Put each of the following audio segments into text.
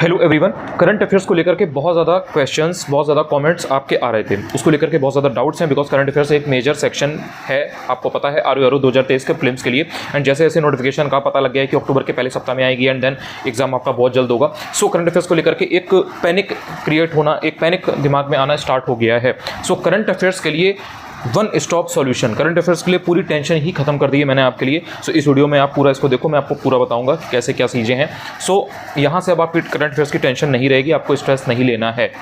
Hello everyone. Current affairs को लेकर के बहुत ज़्यादा क्वेश्चंस, बहुत ज़्यादा कमेंट्स आपके आ रहे थे, उसको लेकर के बहुत ज़्यादा डाउट्स हैं बिकॉज करंट अफेयर्स एक मेजर सेक्शन है, आपको पता है, आर 2023 के फिल्म्स के लिए। एंड जैसे जैसे नोटिफिकेशन का पता लग गया है कि अक्टूबर के पहले सप्ताह में आएगी एंड देन एग्जाम आपका बहुत जल्द होगा। सो करंट अफेयर्स को लेकर के एक पैनिक क्रिएट होना, एक पैनिक दिमाग में आना स्टार्ट हो गया है। सो करंट अफेयर्स के लिए one stop solution, current affairs के लिए पूरी टेंशन ही खत्म कर दी है मैंने आपके लिए। सो इस वीडियो में आप पूरा इसको देखो, मैं आपको पूरा बताऊंगा कि कैसे क्या चीज़ें हैं। सो यहाँ से अब आपकी करंट अफेयर्स की टेंशन नहीं रहेगी, आपको स्ट्रेस नहीं लेना है।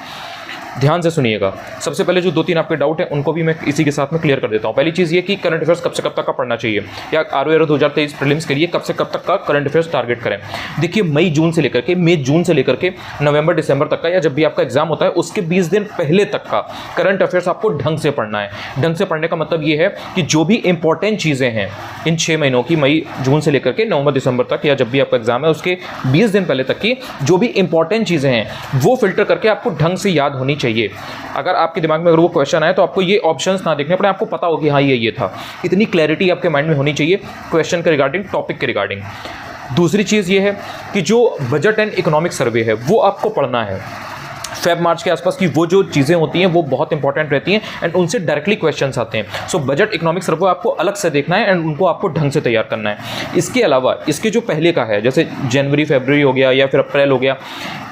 ध्यान से सुनिएगा। सबसे पहले जो 2-3 आपके डाउट हैं उनको भी मैं इसी के साथ में क्लियर कर देता हूँ। पहली चीज़ ये कि करंट अफेयर्स कब से कब तक का पढ़ना चाहिए, या आर 2023 प्रीलिम्स के लिए कब से कब तक का करंट अफेयर्स टारगेट करें। देखिए मई जून से लेकर के नवंबर दिसंबर तक का, या जब भी आपका एग्जाम होता है उसके 20 दिन पहले तक का करंट अफेयर्स आपको ढंग से पढ़ना है। ढंग से पढ़ने का मतलब ये है कि जो भी इंपॉर्टेंट चीज़ें हैं इन 6 महीनों की, मई जून से लेकर के नवंबर दिसंबर तक, या जब भी आपका एग्जाम है उसके 20 दिन पहले तक की जो भी इंपॉर्टेंट चीज़ें हैं वो फिल्टर करके आपको ढंग से याद होनी चाहिए। अगर आपके दिमाग में अगर वो क्वेश्चन आए तो आपको ये ऑप्शंस ना देखने पड़े, आपको पता हो कि हाँ ये था। इतनी क्लैरिटी आपके माइंड में होनी चाहिए क्वेश्चन के रिगार्डिंग, टॉपिक के रिगार्डिंग। दूसरी चीज़ ये है कि जो बजट एंड इकोनॉमिक सर्वे है वो आपको पढ़ना है। फेब मार्च के आसपास की वो जो चीज़ें होती हैं वो बहुत इंपॉर्टेंट रहती हैं एंड उनसे डायरेक्टली क्वेश्चंस आते हैं। सो बजट इकोनॉमिक सर्वे आपको अलग से देखना है एंड उनको आपको ढंग से तैयार करना है। इसके अलावा इसके जो पहले का है, जैसे जनवरी फरवरी हो गया या फिर अप्रैल हो गया,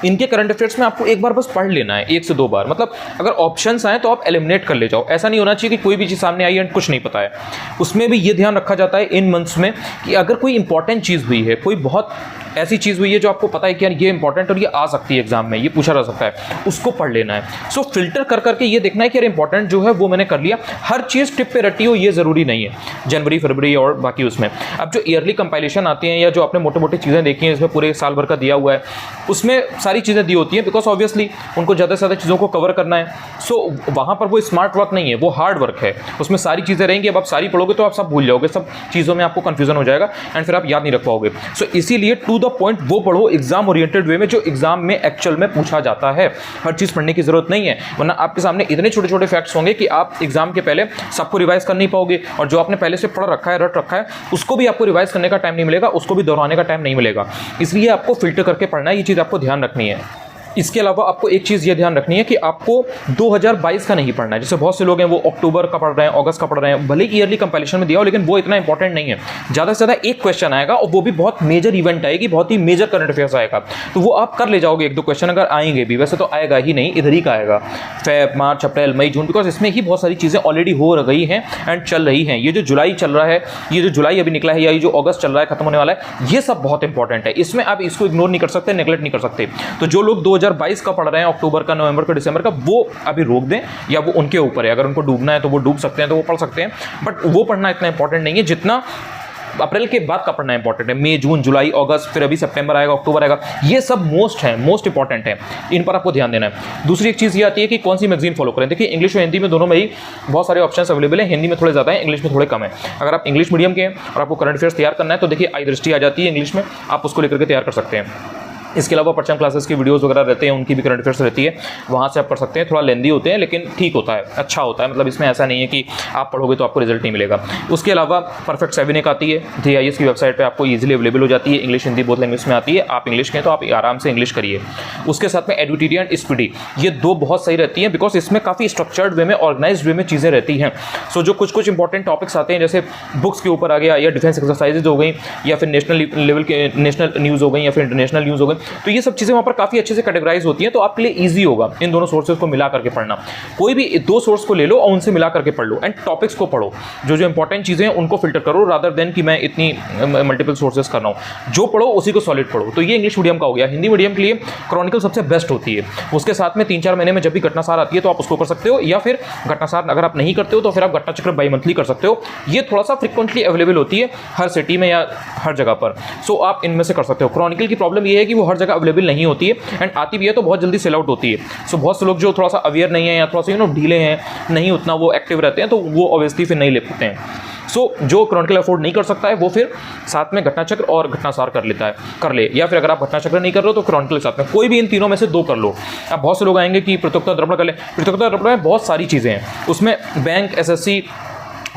इनके करंट अफेयर्स में आपको एक बार बस पढ़ लेना है, 1 से 2 बार। मतलब अगर ऑप्शंस आए तो आप एलिमिनेट कर ले जाओ। ऐसा नहीं होना चाहिए कि कोई भी चीज़ सामने आई एंड कुछ नहीं पता है। उसमें भी ये ध्यान रखा जाता है इन मंथ्स में कि अगर कोई इंपॉर्टेंट चीज़ हुई है, कोई बहुत ऐसी चीज़ हुई है जो आपको पता है कि यार ये इंपॉर्टेंट और ये आ सकती है एग्जाम में, ये पूछा जा सकता है, उसको पढ़ लेना है। सो फिल्टर कर करके ये देखना है कि यार इंपॉर्टेंट जो है वो मैंने कर लिया। हर चीज़ टिप पे रटी हो ये ज़रूरी नहीं है, जनवरी फरवरी और बाकी उसमें। अब जो ईयरली कंपाइलेशन आती हैं या जो आपने मोटे मोटे चीज़ें देखी हैं, इसमें पूरे साल भर का दिया हुआ है, उसमें सारी चीज़ें दी होती हैं बिकॉज ऑब्वियसली उनको ज़्यादा से ज़्यादा चीज़ों को कवर करना है। सो वहाँ पर वो स्मार्ट वर्क नहीं है, वो हार्ड वर्क है। उसमें सारी चीज़ें रहेंगी। अब आप सारी पढ़ोगे तो आप सब भूल जाओगे, सब चीज़ों में आपको कन्फ्यूजन हो जाएगा एंड फिर आप याद नहीं रख पाओगे। सो इसीलिए टू द पॉइंट वो पढ़ो एग्जाम ओरिएंटेड वे में, जो एग्जाम में एक्चुअल में पूछा जाता है। हर चीज पढ़ने की जरूरत नहीं है, वरना आपके सामने इतने छोटे छोटे फैक्ट्स होंगे कि आप एग्जाम के पहले सबको रिवाइज कर नहीं पाओगे, और जो आपने पहले से पढ़ रखा है, रट रखा है, उसको भी आपको रिवाइज करने का टाइम नहीं मिलेगा, उसको भी दोहराने का टाइम नहीं मिलेगा। इसलिए आपको फिल्टर करके पढ़ना है, ये चीज आपको ध्यान रखनी है। इसके अलावा आपको एक चीज़ ये ध्यान रखनी है कि आपको 2022 का नहीं पढ़ना है। जैसे बहुत से लोग हैं वो अक्टूबर का पढ़ रहे हैं, अगस्त का पढ़ रहे हैं, भले ही ईयरली कंपाइलेशन में दिया हो, लेकिन वो इतना इंपॉर्टेंट नहीं है। ज़्यादा से ज़्यादा एक क्वेश्चन आएगा और वो भी बहुत मेजर इवेंट आएगी, बहुत ही मेजर करंट अफेयर्स आएगा, तो वो आप कर ले जाओगे 1-2 क्वेश्चन अगर आएंगे भी। वैसे तो आएगा ही नहीं, इधर ही का आएगा, Feb March April May June, because इसमें ही बहुत सारी चीज़ें ऑलरेडी हो गई हैं एंड चल रही हैं। ये जो जुलाई चल रहा है, ये जो जुलाई अभी निकला है, या ये जो अगस्त चल रहा है, खत्म होने वाला है, ये सब बहुत इंपॉर्टेंट है। इसमें आप इसको इग्नोर नहीं कर सकते, नेगलेक्ट नहीं कर सकते। तो जो लोग 2022 का पढ़ रहे हैं, अक्टूबर का, नवंबर का, दिसंबर का, वो अभी रोक दें, या वो उनके ऊपर है। अगर उनको डूबना है तो वो डूब सकते हैं, तो वो पढ़ सकते हैं, बट वो पढ़ना इतना इंपॉर्टेंट नहीं है जितना अप्रैल के बाद का पढ़ना इंपॉर्टेंट है। मई जून जुलाई अगस्त, फिर अभी सितंबर आएगा, अक्टूबर आएगा, ये सब मोस्ट इंपॉर्टेंट है, इन पर आपको ध्यान देना है। दूसरी एक चीज़ ये आती है कि कौन सी मैगजीन फॉलो करें। देखिए इंग्लिश और हिंदी में दोनों में ही बहुत सारे ऑप्शंस अवेलेबल हैं। हिंदी में थोड़े ज़्यादा है, इंग्लिश में थोड़े कम है। अगर आप इंग्लिश मीडियम के हैं और आपको करंट अफेयर्स तैयार करना है तो देखिए आई दृष्टि आ जाती है इंग्लिश में, आप उसको लेकर के तैयार कर सकते हैं। इसके अलावा परचम क्लासेस की वीडियोस वगैरह रहते हैं, उनकी भी करंट अफेयर्स रहती है, वहाँ से आप कर सकते हैं। थोड़ा लेंदी होते हैं लेकिन ठीक होता है, अच्छा होता है। मतलब इसमें ऐसा नहीं है कि आप पढ़ोगे तो आपको रिजल्ट नहीं मिलेगा। उसके अलावा परफेक्ट 7 एक आती है, GIS की वेबसाइट पे आपको इजीली अवेलेबल हो जाती है, इंग्लिश हिंदी बोथ लैंग्वेज में आती है। आप इंग्लिश के हैं तो आप आराम से इंग्लिश करिए। उसके साथ में एडुटेरी एंड स्पीडी, ये 2 बहुत सही रहती हैं बिकॉज इसमें काफ़ी स्ट्रक्चर्ड वे में, ऑर्गेनाइज्ड वे में चीज़ें रहती हैं। सो जो कुछ इंपॉर्टेंट टॉपिक्स आते हैं, जैसे बुक्स के ऊपर आ गया, या डिफेंस एक्सरसाइजेज हो गई, या फिर नेशनल लेवल के नेशनल न्यूज़ हो गई, या फिर इंटरनेशनल न्यूज़ हो गई, तो ये सब चीज़ें पर काफी अच्छे से कैटेगराइज होती हैं। तो आपके लिए इजी होगा इन दोनों सोर्सेज को मिला करके पढ़ना। कोई भी 2 सोर्स को ले लो और उनसे मिला करके पढ़ लो एंड टॉपिक्स को पढ़ो। जो इंपॉर्टेंट चीजें हैं उनको फिल्टर करो, रादर देन कि मैं इतनी मल्टीपल सोर्सेज कर रहा हूं। जो पढ़ो उसी को सॉलिड पढ़ो। तो ये इंग्लिश मीडियम का हो गया। हिंदी मीडियम के लिए क्रॉनिकल सबसे बेस्ट होती है। उसके साथ में 3-4 महीने में जब भी घटनासार आती है तो आप उसको कर सकते हो, या फिर घटनासार अगर आप नहीं करते हो तो फिर आप घटना चक्र बाई मंथली कर सकते हो। ये थोड़ा सा फ्रिक्वेंटली अवेलेबल होती है हर सिटी में या हर जगह पर। सो आप इनमें से कर सकते हो। क्रॉनिकल की प्रॉब्लम ये है कि वो हर जगह अवेलेबल नहीं होती है एंड आती भी है तो बहुत जल्दी सेल आउट होती है। सो बहुत से लोग जो थोड़ा सा अवेयर नहीं है या थोड़ा सा ढीले हैं, नहीं उतना वो एक्टिव रहते हैं, तो वो ऑब्वियसली फिर नहीं ले पाते हैं। सो जो क्रॉनिकल अफोर्ड नहीं कर सकता है वो फिर साथ में घटना चक्र और घटनासार कर ले, या फिर अगर आप घटना चक्र नहीं कर रहे हो तो क्रॉनिकल साथ में, कोई भी इन तीनों में से 2 कर लो। अब बहुत से लोग आएंगे कि प्रतियोगिता दर्पण कर ले। प्रतियोगिता दर्पण में बहुत सारी चीज़ें हैं, उसमें बैंक, SSC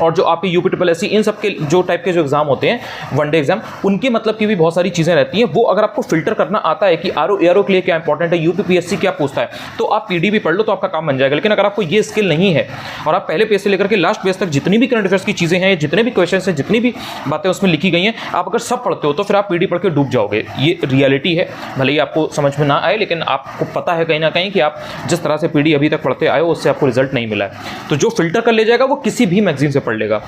और जो आपके यूपीएससी इन सब के जो टाइप के जो एग्जाम होते हैं वनडे एग्जाम, उनके मतलब की भी बहुत सारी चीज़ें रहती हैं। वो अगर आपको फिल्टर करना आता है कि आरओ एआरओ के लिए क्या इंपॉर्टेंट है, यूपीएससी क्या पूछता है, तो आप पीडी भी पढ़ लो तो आपका काम बन जाएगा। लेकिन अगर आपको ये स्किल नहीं है और आप पहले पेज से लेकर के लास्ट पेज तक जितनी भी करंट अफेयर्स की चीज़ें हैं, जितने भी क्वेश्चन हैं, जितनी भी बातें उसमें लिखी गई हैं, आप अगर सब पढ़ते हो तो फिर आप पीडी पढ़ के डूब जाओगे। ये रियलिटी है, भले ही आपको समझ में ना आए, लेकिन आपको पता है कहीं ना कहीं कि आप जिस तरह से पीडी अभी तक पढ़ते आए हो उससे आपको रिजल्ट नहीं मिला है। तो जो फिल्टर कर ले जाएगा वो किसी भी मैगजीन से पढ़ लेगा,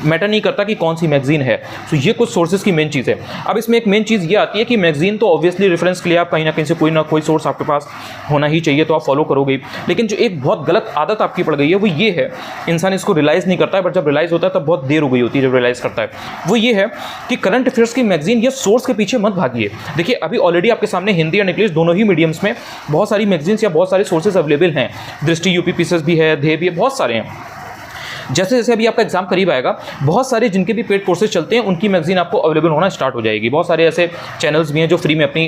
मैटर नहीं करता कि कौन सी मैगजीन है। तो ये कुछ सोर्सेज की मेन चीज़ है। अब इसमें एक मेन चीज़ ये आती है कि मैगजीन तो ऑब्वियसली रेफरेंस के लिए आप कहीं ना कहीं से कोई ना कोई सोर्स आपके पास होना ही चाहिए, तो आप फॉलो करोगे। लेकिन जो एक बहुत गलत आदत आपकी पड़ गई है वो ये है, इंसान इसको रियलाइज़ नहीं करता है, बट जब रियलाइज़ होता है तब बहुत देर हो गई होती है जब रियलाइज़ करता है। वो ये है कि करंट अफेयर्स की मैगजीन या सोर्स के पीछे मत भागिए। देखिए अभी ऑलरेडी आपके सामने हिंदी और इंग्लिश दोनों ही मीडियम्स में बहुत सारी मैगजीन्स या बहुत सारे सोर्सेज अवेलेबल हैं। दृष्टि यूपीपीएससी भी है, ध्येय भी है, बहुत सारे हैं। जैसे जैसे अभी आपका एग्जाम करीब आएगा, बहुत सारे जिनके भी पेड कोर्सेज चलते हैं उनकी मैगजीन आपको अवेलेबल होना स्टार्ट हो जाएगी। बहुत सारे ऐसे चैनल्स भी हैं जो फ्री में अपनी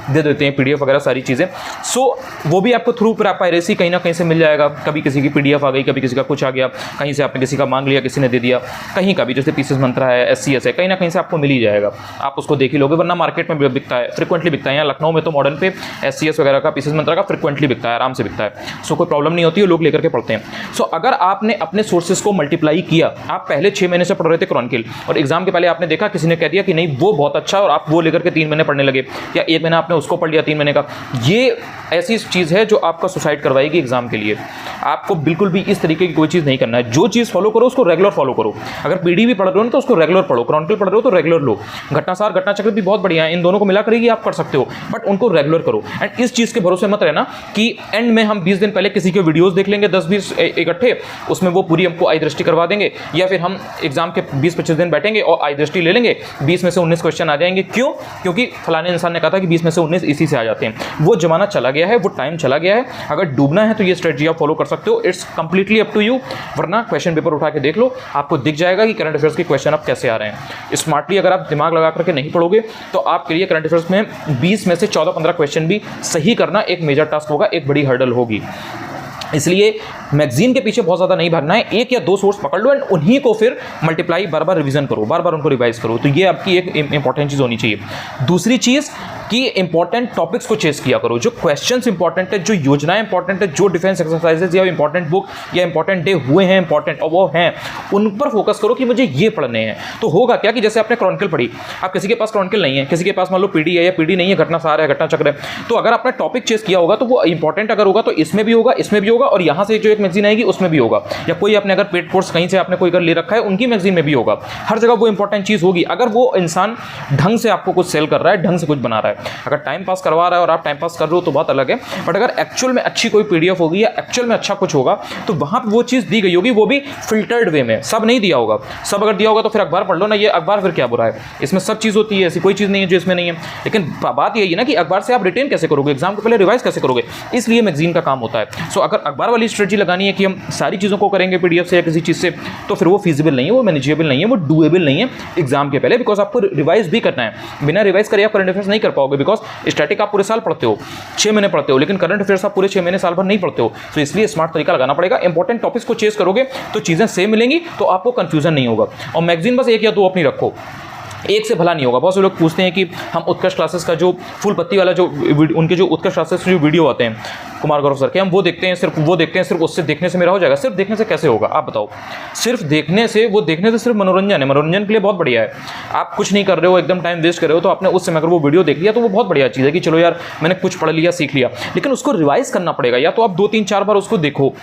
दे देते हैं पीडीएफ वगैरह सारी चीज़ें। सो वो भी आपको थ्रू पायरेसी कहीं ना कहीं से मिल जाएगा। कभी किसी की पीडीएफ आ गई, कभी किसी का कुछ आ गया, कहीं से आपने किसी का मांग लिया, किसी ने दे दिया, कहीं का भी, जैसे पीसीएस मंत्रा है, एससीएस है, कहीं ना कहीं से आपको मिल ही जाएगा, आप उसको देख ही लोगे। वरना मार्केट में बिकता है, फ्रिक्वेंटली बिकता है। यहाँ लखनऊ में तो मॉडर्न पे एससीएस वगैरह का, पीसीएस मंत्रा का फ्रिक्वेंटली बिकता है, आराम से बिकता है। सो कोई प्रॉब्लम नहीं होती है, लोग लेकर के पढ़ते हैं। सो अगर आपने अपने सोर्सेज को मल्टीप्लाई किया, आप पहले 6 महीने से पढ़ रहे थे क्रॉनिकल और एग्जाम के पहले आपने देखा किसी ने कह दिया कि नहीं वो बहुत अच्छा है और आप वो लेकर के 3 महीने पढ़ने लगे, या 1 महीना आपने उसको पढ़ लिया 3 महीने का, ये ऐसी चीज़ है जो आपका सुसाइड करवाएगी एग्जाम के लिए। आपको बिल्कुल भी इस तरीके की कोई चीज़ नहीं करना है। जो चीज़ फॉलो करो उसको रेगुलर फॉलो करो। अगर पीडी भी पढ़ रहे हो ना तो उसको रेगुलर पढ़ो, क्रॉनिकल पढ़ रहे हो तो रेगुलर लो। घटनासार, घटना चक्र भी बहुत बढ़िया है, इन दोनों को मिला करेगी आप कर सकते हो, बट उनको रेगुलर करो। एंड इस चीज़ के भरोसे मत रहना कि एंड में हम 20 दिन पहले किसी के वीडियोज़ देख लेंगे 10-20 इकट्ठे, उसमें वो पूरी हमको आई दृष्टि करवा देंगे, या फिर हम एग्जाम के 20-25 दिन बैठेंगे और आई दृष्टि ले लेंगे, 20 में से 19 क्वेश्चन आ जाएंगे। क्यों? क्योंकि फलाने इंसान ने कहा था कि 20 में से 19 इसी से आ जाते हैं। वो जमाना चला गया है, वो टाइम चला गया है। अगर डूबना है तो ये स्ट्रेटजी आप फॉलो कर सकते हो, it's completely up to you. वरना क्वेश्चन पेपर उठा के देख लो, आपको दिख जाएगा कि करंट अफेयर्स के क्वेश्चन अब कैसे आ रहे हैं। स्मार्टली अगर आप दिमाग लगा करके नहीं पढ़ोगे तो आपके लिए करंट अफेयर्स में 20 में से 14-15 क्वेश्चन भी सही करना एक मेजर टास्क होगा, एक बड़ी हर्डल होगी। इसलिए मैगजीन के पीछे बहुत ज़्यादा नहीं भागना है, 1 या 2 सोर्स पकड़ लो एंड उन्हीं को फिर मल्टीप्लाई बार बार रिवीजन करो, बार बार उनको रिवाइज करो। तो ये आपकी एक इंपॉर्टेंट चीज़ होनी चाहिए। दूसरी चीज़ कि इंपॉर्टेंट टॉपिक्स को चेस किया करो, जो क्वेश्चंस इंपॉर्टेंट है, जो योजनाएं इंपॉर्टेंट है, जो डिफेंस एक्सरसाइजेज या इंपॉर्टेंट बुक या इंपॉर्टेंट डे हुए हैं इंपॉर्टेंट और वो हैं, उन पर फोकस करो कि मुझे ये पढ़ने हैं। तो होगा क्या कि जैसे आपने क्रॉनिकल पढ़ी, आप किसी के पास क्रॉनिकल नहीं है, किसी के पास मान लो पीडी है या पीडी नहीं है, घटनासार है, घटना चक्र है, तो अगर आपने टॉपिक चेस किया होगा तो वो इंपॉर्टेंट अगर होगा तो इसमें भी होगा, इसमें भी होगा, और यहाँ से जो एक मैगजीन आएगी उसमें भी होगा, या कोई आपने अगर पेड कोर्स कहीं से आपने कोई अगर ले रखा है उनकी मैगजीन में भी होगा। हर जगह वो इंपॉर्टेंट चीज़ होगी अगर वो इंसान ढंग से आपको कुछ सेल कर रहा है, ढंग से कुछ बना रहा है। अगर टाइम पास करवा रहा है और आप टाइम पास कर रहे हो तो बात अलग है, बट अगर एक्चुअल में अच्छी कोई पीडीएफ होगी या एक्चुअल में अच्छा कुछ होगा तो वहां पर वो चीज़ दी गई होगी, वो भी फिल्टर्ड वे में। सब नहीं दिया होगा, सब अगर दिया होगा तो फिर अखबार पढ़ लो ना, ये अखबार फिर क्या बुरा है, इसमें सब चीज़ होती है, ऐसी कोई चीज़ नहीं है जो इसमें नहीं है। लेकिन बात यही है ना कि अखबार से आप रिटेन कैसे करोगे, एग्जाम के पहले रिवाइज कैसे करोगे, इसलिए मैगजीन का काम होता है। सो अगर अखबार वाली स्ट्रेटजी लगानी है कि हम सारी चीज़ों को करेंगे पीडीएफ से या किसी चीज़ से, तो फिर वो फीजिबल नहीं है, वो मैनेजेबल नहीं है, वो डूएबल नहीं है एग्जाम के पहले, बिकॉज आपको रिवाइज भी करना है। बिना रिवाइज करे आप करंट अफेयर्स नहीं कर पाओगे, बिकॉज स्टैटिक आप पूरे साल पढ़ते हो, 6 महीने पढ़ते हो, लेकिन करंट अफेयर्स आप पूरे 6 महीने साल भर नहीं पढ़ते हो। तो इसलिए स्मार्ट तरीका लगाना पड़ेगा। इंपॉर्टेंट टॉपिक्स को चेस करोगे तो चीज़ें सेम मिलेंगी, तो आपको कंफ्यूजन नहीं होगा। और मैगजीन बस 1 या 2 अपनी रखो, एक से भला नहीं होगा। बहुत से लोग पूछते हैं कि हम उत्कर्ष क्लासेस का जो फुल पत्ती वाला जो उनके जो उत्कर्ष क्लासेस जो वीडियो आते हैं कुमार गौरव सर के, हम वो देखते हैं, सिर्फ वो देखते हैं, सिर्फ उससे देखने से मेरा हो जाएगा। सिर्फ देखने से कैसे होगा आप बताओ? सिर्फ देखने से, वो देखने से सिर्फ मनोरंजन है, मनोरंजन के लिए बहुत बढ़िया है। आप कुछ नहीं कर रहे हो, एकदम टाइम वेस्ट कर रहे हो, तो आपने उस समय अगर वो वीडियो देख लिया तो वो बहुत बढ़िया चीज़ है कि चलो यार मैंने कुछ पढ़ लिया, सीख लिया। लेकिन उसको रिवाइज करना पड़ेगा, या तो आप 2-3-4 बार उसको देखो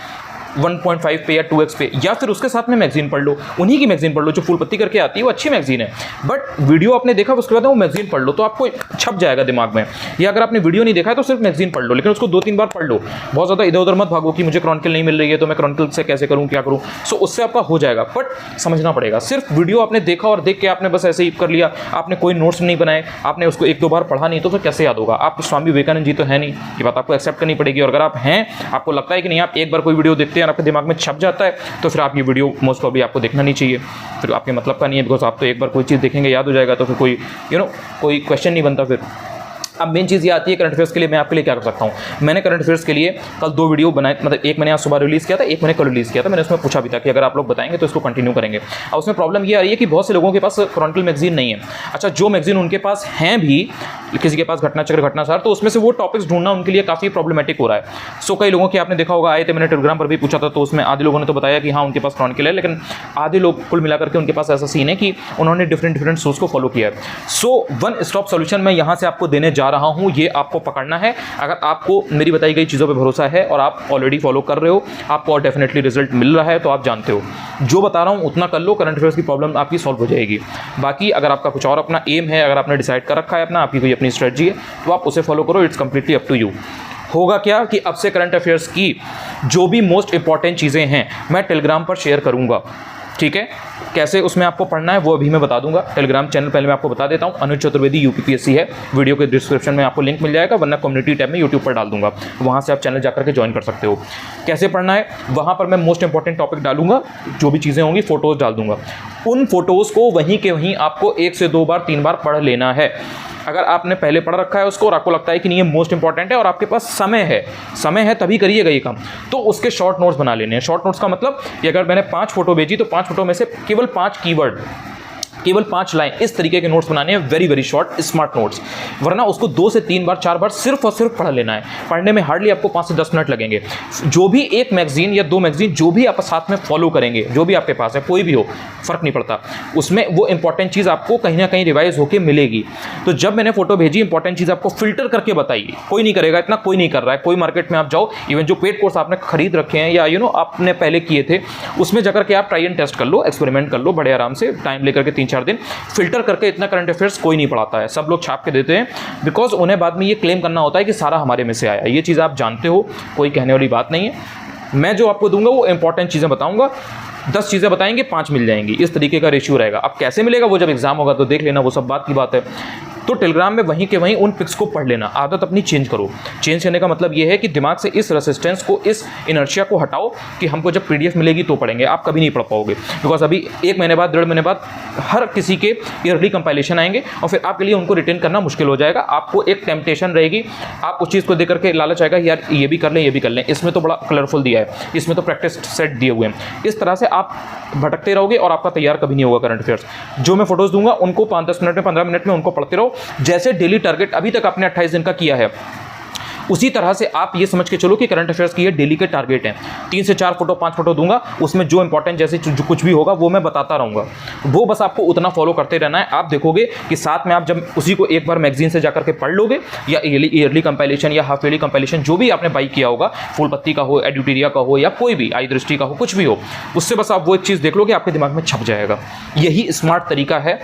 1.5 पे या 2x पे, या फिर उसके साथ में मैगजीन पढ़ लो, उन्हीं की मैगजीन पढ़ लो जो फुल पत्ती करके आती है, वो अच्छी मैगजीन है। बट वीडियो आपने देखा उसके बाद वो मैगजीन पढ़ लो तो आपको छप जाएगा दिमाग में। या अगर आपने वीडियो नहीं देखा है तो सिर्फ मैगजीन पढ़ लो, लेकिन उसको 2-3 बार पढ़ लो। बहुत ज़्यादा इधर उधर मत भागो कि मुझे क्रॉनिकल नहीं मिल रही है तो मैं क्रॉनिकल से कैसे करूँ, क्या करूँ। सो उससे आपका हो जाएगा, बट समझना पड़ेगा। सिर्फ वीडियो आपने देखा और देख के आपने बस ऐसे ही कर लिया, आपने कोई नोट्स नहीं बनाए, आपने उसको 1-2 बार पढ़ा नहीं, तो फिर कैसे याद होगा? आप स्वामी विवेकानंद जी तो है नहीं, ये बात आपको एक्सेप्ट करनी पड़ेगी। और अगर आप हैं, आपको लगता है कि नहीं, आप एक बार कोई वीडियो देखते हैं और आपके दिमाग में छप जाता है, तो फिर आप ये वीडियो मोस्ट प्रॉब्ली आपको देखना नहीं चाहिए, फिर आपके मतलब का नहीं है। बिकॉज आप तो एक बार कोई चीज़ देखेंगे याद हो जाएगा, तो फिर कोई कोई क्वेश्चन नहीं बनता फिर। अब मेन चीज़ ये आती है करंट अफेयर्स के लिए मैं आपके लिए क्या कर सकता हूँ। मैंने करंट अफेयर्स के लिए कल 2 वीडियो बनाए, मतलब एक मैंने आज सुबह रिलीज़ किया था, एक मैंने कल रिलीज़ किया था। मैंने उसमें पूछा भी था कि अगर आप लोग बताएंगे तो इसको कंटिन्यू करेंगे। अब उसमें प्रॉब्लम ये आ रही है कि बहुत से लोगों के पास क्रॉनिकल मैगजीन नहीं है। अच्छा, जो मैगजीन उनके पास हैं भी, किसी के पास घटना चक्र, घटनासार, तो उसमें से वो टॉपिक्स ढूंढना उनके लिए काफ़ी प्रॉब्लमेटिक हो रहा है। सो कई लोगों की आपने देखा होगा, आए थे, मैंने टेलीग्राम पर भी पूछा था, तो उसमें आधे लोगों ने तो बताया कि हाँ उनके पास क्रॉनिकल है, लेकिन आधे लोग कुल मिलाकर के उनके पास ऐसा सीन है कि उन्होंने डिफरेंट सोर्स को फॉलो किया है। सो वन स्टॉप सोल्यूशन मैं यहाँ से आपको देने जा रहा हूँ, ये आपको पकड़ना है। अगर आपको मेरी बताई गई चीज़ों पर भरोसा है और आप ऑलरेडी फॉलो कर रहे हो, आपको और डेफिनेटली रिजल्ट मिल रहा है, तो आप जानते हो जो बता रहा हूँ उतना कर लो, करंट अफेयर्स की प्रॉब्लम आपकी सॉल्व हो जाएगी। बाकी अगर आपका कुछ और अपना एम है, अगर आपने डिसाइड कर रखा है अपना, आपकी कोई अपनी स्ट्रेटजी है, तो आप उसे फॉलो करो। It's completely up to you. होगा क्या कि अब से करंट अफेयर्स की जो भी मोस्ट इंपॉर्टेंट चीज़ें हैं मैं टेलीग्राम पर शेयर करूँगा, ठीक है। कैसे उसमें आपको पढ़ना है वो अभी मैं बता दूंगा। टेलीग्राम चैनल पहले मैं आपको बता देता हूँ, अनुज चतुर्वेदी यूपीपीएससी है। वीडियो के डिस्क्रिप्शन में आपको लिंक मिल जाएगा, वरना कम्युनिटी टैब में यूट्यूब पर डाल दूंगा, वहाँ से आप चैनल जाकर के ज्वाइन कर सकते हो। कैसे पढ़ना है, वहाँ पर मैं मोस्ट इंपॉर्टेंट टॉपिक डालूंगा, जो भी चीज़ें होंगी फोटोज़ डाल दूंगा। उन फोटोज़ को वहीं के वहीं आपको 1 से 2 बार 3 बार पढ़ लेना है। अगर आपने पहले पढ़ रखा है उसको और आपको लगता है कि नहीं ये मोस्ट इंपॉर्टेंट है और आपके पास समय है तभी करिएगा ये काम, तो उसके शॉर्ट नोट्स बना लेने हैं। शॉर्ट नोट्स का मतलब कि अगर मैंने 5 फोटो भेजी तो 5 फोटो में से केवल 5 कीवर्ड, केवल 5 लाइन, इस तरीके के नोट्स बनाने हैं, वेरी शॉर्ट स्मार्ट नोट्स। वरना उसको 2 से 3 बार 4 बार सिर्फ और सिर्फ पढ़ लेना है। पढ़ने में हार्डली आपको 5 से 10 मिनट लगेंगे। जो भी एक मैगजीन या 2 मैगजीन जो भी आप साथ में फॉलो करेंगे, जो भी आपके पास है, कोई भी हो, फर्क नहीं पड़ता, उसमें वो इंपॉर्टेंट चीज़ आपको कहीं ना कहीं रिवाइज होकर मिलेगी। तो जब मैंने फोटो भेजी, इंपॉर्टेंट चीज़ आपको फिल्टर करके बताइए। कोई नहीं करेगा इतना, कोई नहीं कर रहा है। कोई मार्केट में आप जाओ, इवन जो पेड कोर्स आपने खरीद रखे हैं या आपने पहले किए थे, उसमें जाकर के आप ट्राई एंड टेस्ट कर लो, एक्सपेरिमेंट कर लो, बड़े आराम से टाइम लेकर के 3-4 दिन फिल्टर करके। इतना करंट अफेयर्स कोई नहीं पढ़ाता है, सब लोग छाप के देते हैं, बिकॉज उन्हें बाद में ये क्लेम करना होता है कि सारा हमारे में से आया। ये चीज़ आप जानते हो, कोई कहने वाली बात नहीं है। मैं जो आपको दूंगा वो इंपॉर्टेंट चीज़ें बताऊंगा, 10 चीज़ें बताएंगे 5 मिल जाएंगी, इस तरीके का रेशियो रहेगा। अब कैसे मिलेगा वो जब एग्जाम होगा तो देख लेना, वो सब बात की बात है। तो टेलीग्राम में वहीं के वहीं उन पिक्स को पढ़ लेना, आदत अपनी चेंज करो। चेंज करने का मतलब ये है कि दिमाग से इस रेसिस्टेंस को, इस इनर्शिया को हटाओ कि हमको जब पीडीएफ मिलेगी तो पढ़ेंगे। आप कभी नहीं पढ़ पाओगे, बिकॉज अभी 1 महीने बाद, 1.5 महीने बाद हर किसी के ईयरली कंपाइलेशन आएंगे और फिर आपके लिए उनको रिटेन करना मुश्किल हो जाएगा। आपको एक टेम्पटेशन रहेगी, आप उस चीज़ को देख करके लालच आएगा, यार ये भी कर लें, ये भी कर लें, इसमें तो बड़ा कलरफुल दिया है, इसमें तो प्रैक्टिस सेट दिए हुए हैं। इस तरह से आप भटकते रहोगे और आपका तैयार कभी नहीं होगा करंट अफेयर्स। जो मैं फोटोज़ दूंगा उनको 5-10 मिनट में, 15 मिनट में उनको पढ़ते रहो। जैसे डेली टारगेट अभी तक आपने 28 दिन का किया है, उसी तरह से आप ये समझ के चलो कि करंट अफेयर्स की ये डेली के टारगेट हैं। 3 से 4 फोटो, 5 फोटो दूंगा, उसमें जो इंपॉर्टेंट जैसे जो कुछ भी होगा वो मैं बताता रहूँगा। वो बस आपको उतना फॉलो करते रहना है। आप देखोगे कि साथ में आप जब उसी को एक बार मैगजीन से जाकर के पढ़ लोगे, या ईयरली कंपाइलेशन या हाफ ईयरली कंपाइलेशन जो भी आपने बाई किया होगा, फूल पत्ती का हो, एड्यूटेरिया का हो, या कोई भी आई दृष्टि का हो, कुछ भी हो, उससे बस आप वो एक चीज़ देख लोगे, आपके दिमाग में छप जाएगा। यही स्मार्ट तरीका है।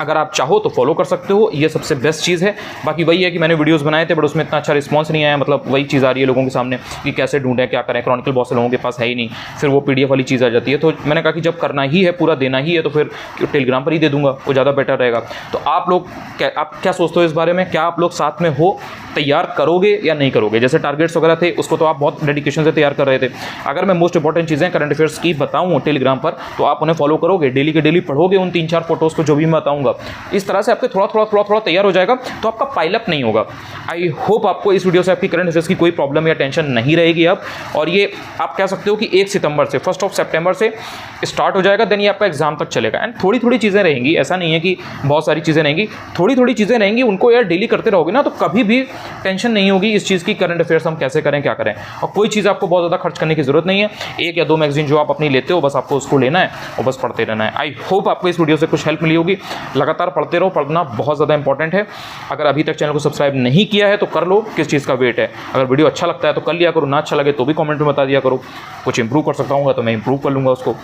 अगर आप चाहो तो फॉलो कर सकते हो, ये सबसे बेस्ट चीज़ है। बाकी वही है कि मैंने वीडियोस बनाए थे बट उसमें इतना अच्छा रिस्पांस नहीं आया, मतलब वही चीज़ आ रही है लोगों के सामने कि कैसे ढूंढें, क्या करें। क्रॉनिकल बहुत से लोगों के पास है ही नहीं, फिर वो पीडीएफ वाली चीज़ आ जाती है। तो मैंने कहा कि जब करना ही है, पूरा देना ही है, तो फिर टेलीग्राम पर ही दे दूंगा, वो ज़्यादा बेटर रहेगा। तो आप लोग आप क्या सोचते हो इस बारे में? क्या आप लोग साथ में हो, तैयार करोगे या नहीं करोगे? जैसे टारगेट्स वगैरह थे उसको तो आप बहुत डेडिकेशन से तैयार कर रहे थे। अगर मैं मोस्ट इंपॉर्टेंट चीज़ें करंट अफेयर्स की बताऊँ टेलीग्राम पर, तो आप उन्हें फॉलो करोगे, डेली के डेली पढ़ोगे उन 3-4 फोटोज़ को जो भी मैं बताऊँगा। इस तरह से आपके थोड़ा तैयार हो जाएगा, तो आपका पाइलअप नहीं होगा। आई होप आपको इस वीडियो से आपकी करंट अफेयर्स की कोई प्रॉब्लम या टेंशन नहीं रहेगी अब। और ये आप कह सकते हो कि 1 सितंबर से 1 सितंबर से स्टार्ट हो जाएगा, देन ये आपका एग्जाम तक चलेगा। एंड थोड़ी चीज़ें रहेंगी, ऐसा नहीं है कि बहुत सारी चीज़ें रहेंगी, थोड़ी चीज़ें रहेंगी। उनको यार डेली करते रहोगे ना, तो कभी भी टेंशन नहीं होगी इस चीज़ की करंट अफेयर्स हम कैसे करें, क्या करें। और कोई चीज़ आपको बहुत ज़्यादा खर्च करने की जरूरत नहीं है। 1 या 2 मैगजीन जो आप अपनी लेते हो, बस आपको उसको लेना है और बस पढ़ते रहना है। आई होप आपको इस वीडियो से कुछ हेल्प मिली होगी। लगातार पढ़ते रहो, पढ़ना बहुत ज़्यादा इंपॉर्टेंट है। अगर अभी तक चैनल को सब्सक्राइब नहीं किया है तो कर लो, किस चीज़ का वेट है। अगर वीडियो अच्छा लगता है तो कर लिया करो, ना अच्छा लगे तो भी कमेंट में बता दिया करो। कुछ इंप्रूव कर सकता हूँ तो मैं इंप्रूव कर लूँगा उसको।